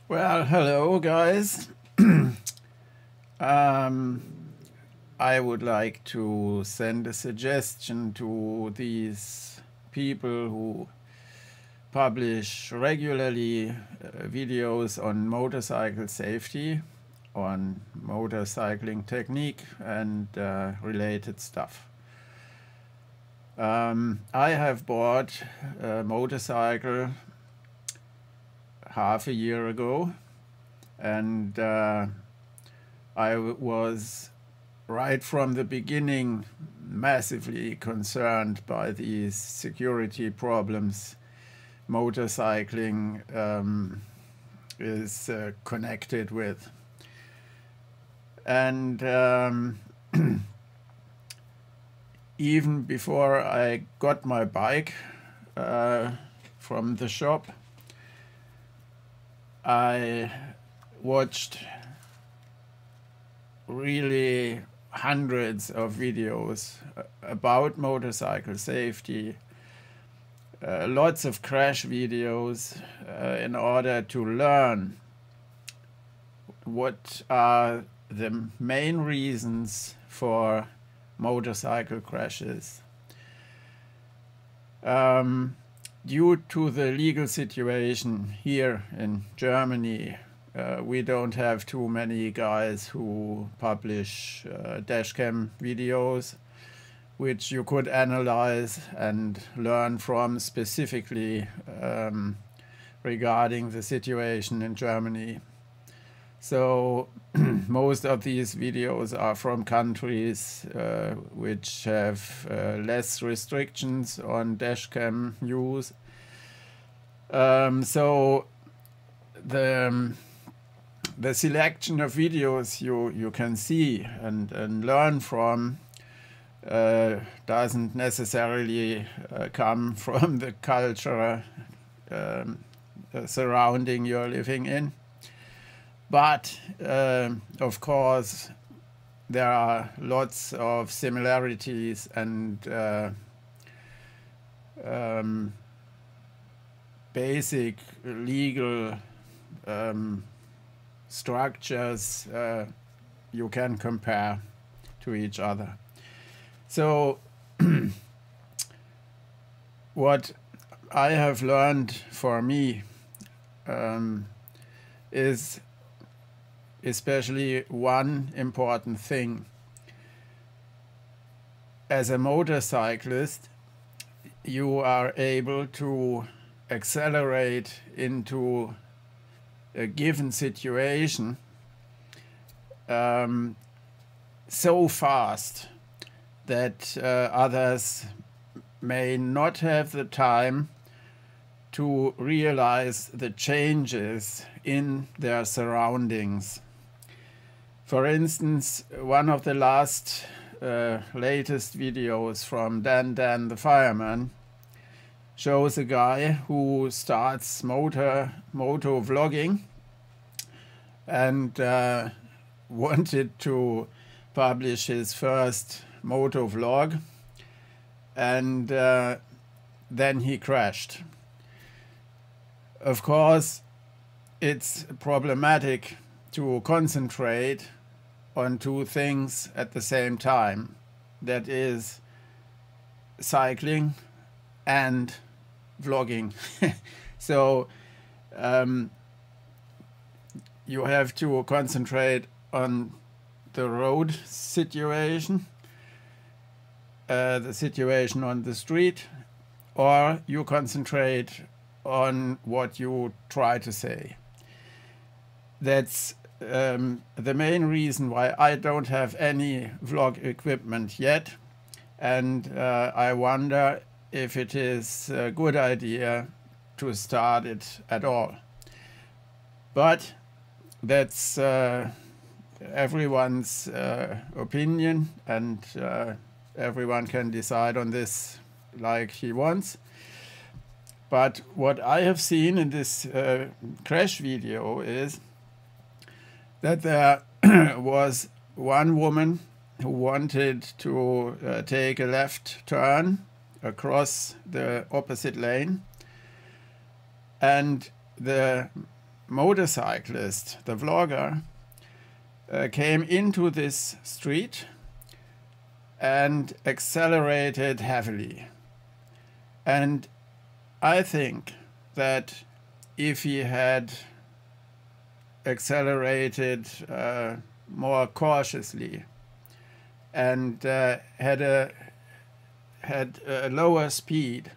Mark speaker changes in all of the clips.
Speaker 1: Well, hello guys. um, I would like to send a suggestion to these people who publish regularly videos on motorcycle safety, on motorcycling technique and related stuff. I have bought a motorcycle half a year ago, and I was right from the beginning massively concerned by these security problems motorcycling is connected with. And even before I got my bike from the shop, I watched really hundreds of videos about motorcycle safety, lots of crash videos, in order to learn what are the main reasons for motorcycle crashes. Due to the legal situation here in Germany, we don't have too many guys who publish dashcam videos which you could analyze and learn from specifically regarding the situation in Germany. So most of these videos are from countries which have less restrictions on dashcam use. So the selection of videos you can see and learn from doesn't necessarily come from the culture surrounding you're living in. But of course, there are lots of similarities and basic legal structures you can compare to each other. So what I have learned for me is especially one important thing. As a motorcyclist, you are able to accelerate into a given situation so fast that others may not have the time to realize the changes in their surroundings. For instance, one of the latest videos from DanDan The Fireman shows a guy who starts moto vlogging and wanted to publish his first moto vlog, and then he crashed. Of course, it's problematic to concentrate on two things at the same time. That is cycling and vlogging. So you have to concentrate on the road situation, the situation on the street, or you concentrate on what you try to say. That's the main reason why I don't have any vlog equipment yet, and I wonder if it is a good idea to start it at all. But that's everyone's opinion, and everyone can decide on this like he wants. But what I have seen in this crash video is that there was one woman who wanted to take a left turn across the opposite lane, and the motorcyclist, the vlogger, came into this street and accelerated heavily. And I think that if he had accelerated more cautiously and had a lower speed,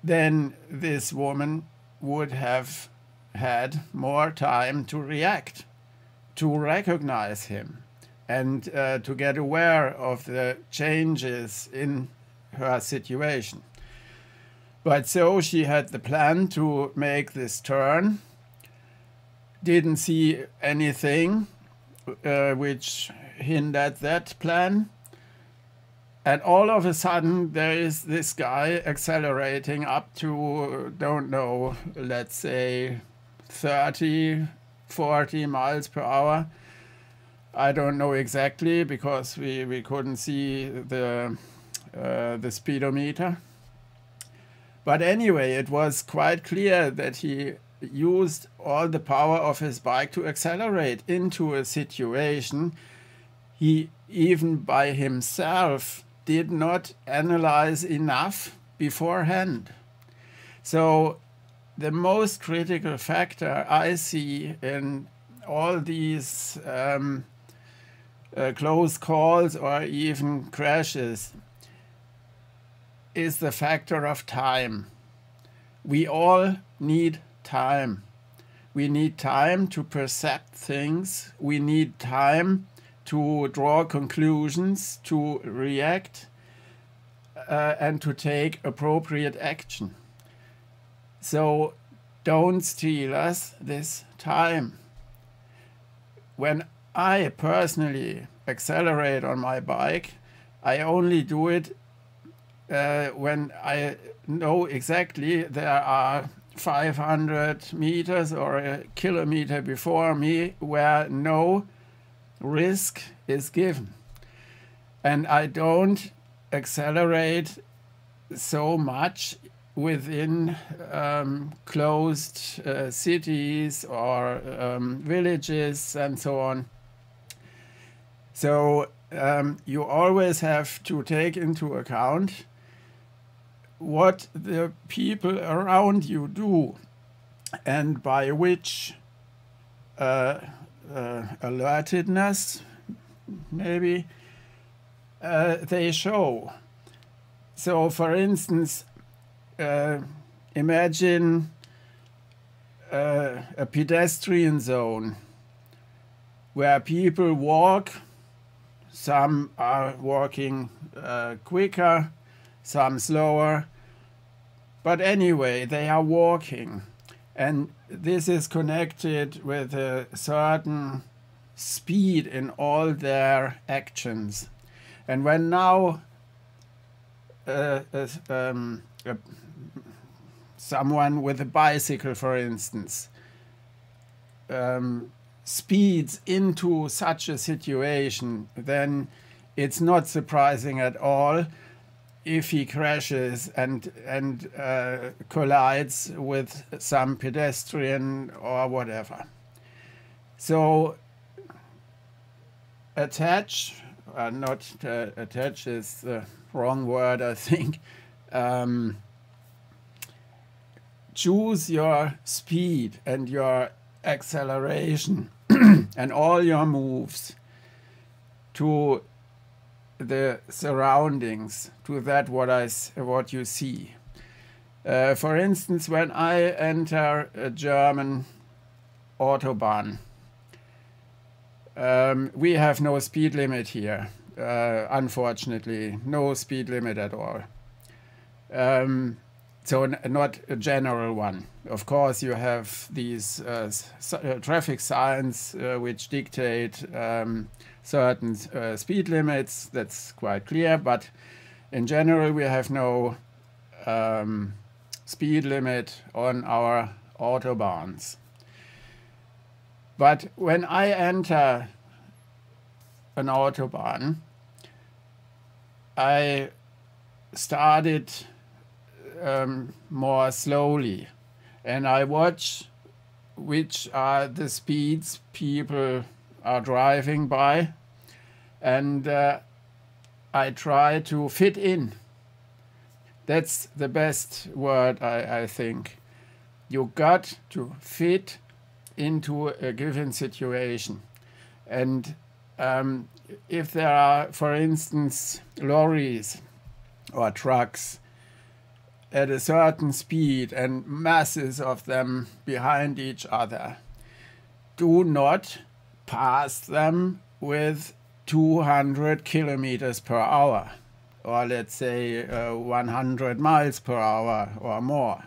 Speaker 1: then this woman would have had more time to react, to recognize him, and to get aware of the changes in her situation. But so she had the plan to make this turn, didn't see anything which hindered that plan, and all of a sudden there is this guy accelerating up to, don't know, let's say 30, 40 miles per hour. I don't know exactly because we couldn't see the speedometer. But anyway, it was quite clear that he used all the power of his bike to accelerate into a situation he even by himself did not analyze enough beforehand. So the most critical factor I see in all these close calls or even crashes is the factor of time. We all need time. We need time to perceive things. We need time to draw conclusions, to react, and to take appropriate action. So don't steal us this time. When I personally accelerate on my bike, I only do it when I know exactly there are 500 meters or a kilometer before me where no risk is given. And I don't accelerate so much within closed cities or villages and so on. So you always have to take into account what the people around you do and by which alertedness maybe they show. So for instance, imagine a pedestrian zone where people walk. Some are walking quicker, some slower, but anyway, they are walking. And this is connected with a certain speed in all their actions. And when now someone with a bicycle, for instance, speeds into such a situation, then it's not surprising at all if he crashes and collides with some pedestrian or whatever. So attach, not attach is the wrong word, I think. Choose your speed and your acceleration and all your moves to the surroundings, to that what you see. For instance, when I enter a German autobahn, we have no speed limit here. Unfortunately, no speed limit at all. So not a general one. Of course, you have these traffic signs which dictate certain speed limits. That's quite clear. But in general, we have no speed limit on our autobahns. But when I enter an autobahn, I started more slowly, and I watch which are the speeds people are driving by, and I try to fit in. That's the best word, I think. You got to fit into a given situation. And if there are, for instance, lorries or trucks at a certain speed and masses of them behind each other, do not pass them with 200 kilometers per hour, or let's say 100 miles per hour or more.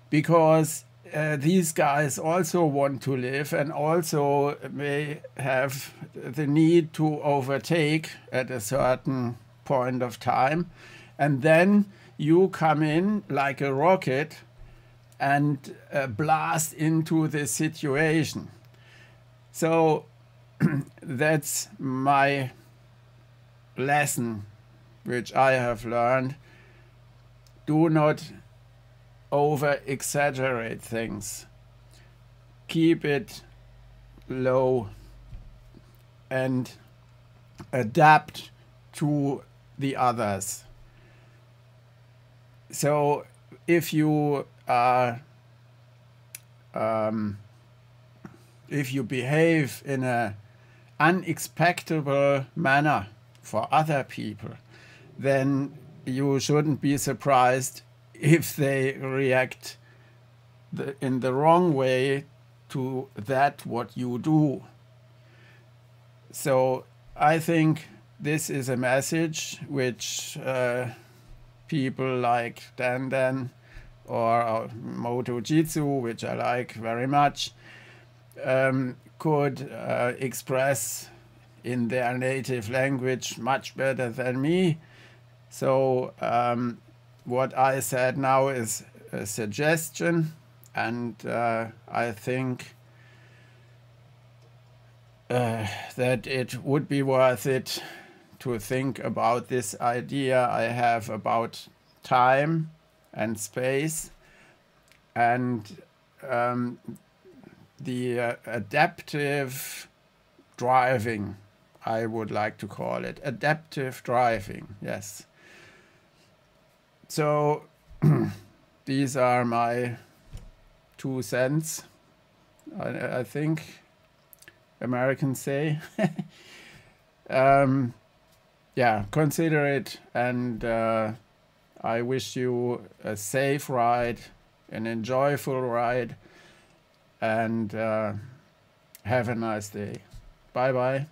Speaker 1: Because these guys also want to live and also may have the need to overtake at a certain point of time. And then you come in like a rocket and blast into the situation. So that's my lesson, which I have learned. Do not over-exaggerate things. Keep it low and adapt to the others. So if you behave in an unexpected manner for other people, then you shouldn't be surprised if they react in the wrong way to that what you do. So I think this is a message which people like DanDan or MotoJitsu, which I like very much, could express in their native language much better than me. So what I said now is a suggestion, and I think that it would be worth it to think about this idea I have about time and space and the adaptive driving, I would like to call it. Adaptive driving, yes. So these are my 2 cents, I think Americans say. Yeah, consider it, and I wish you a safe ride, an enjoyful ride, and have a nice day. Bye-bye.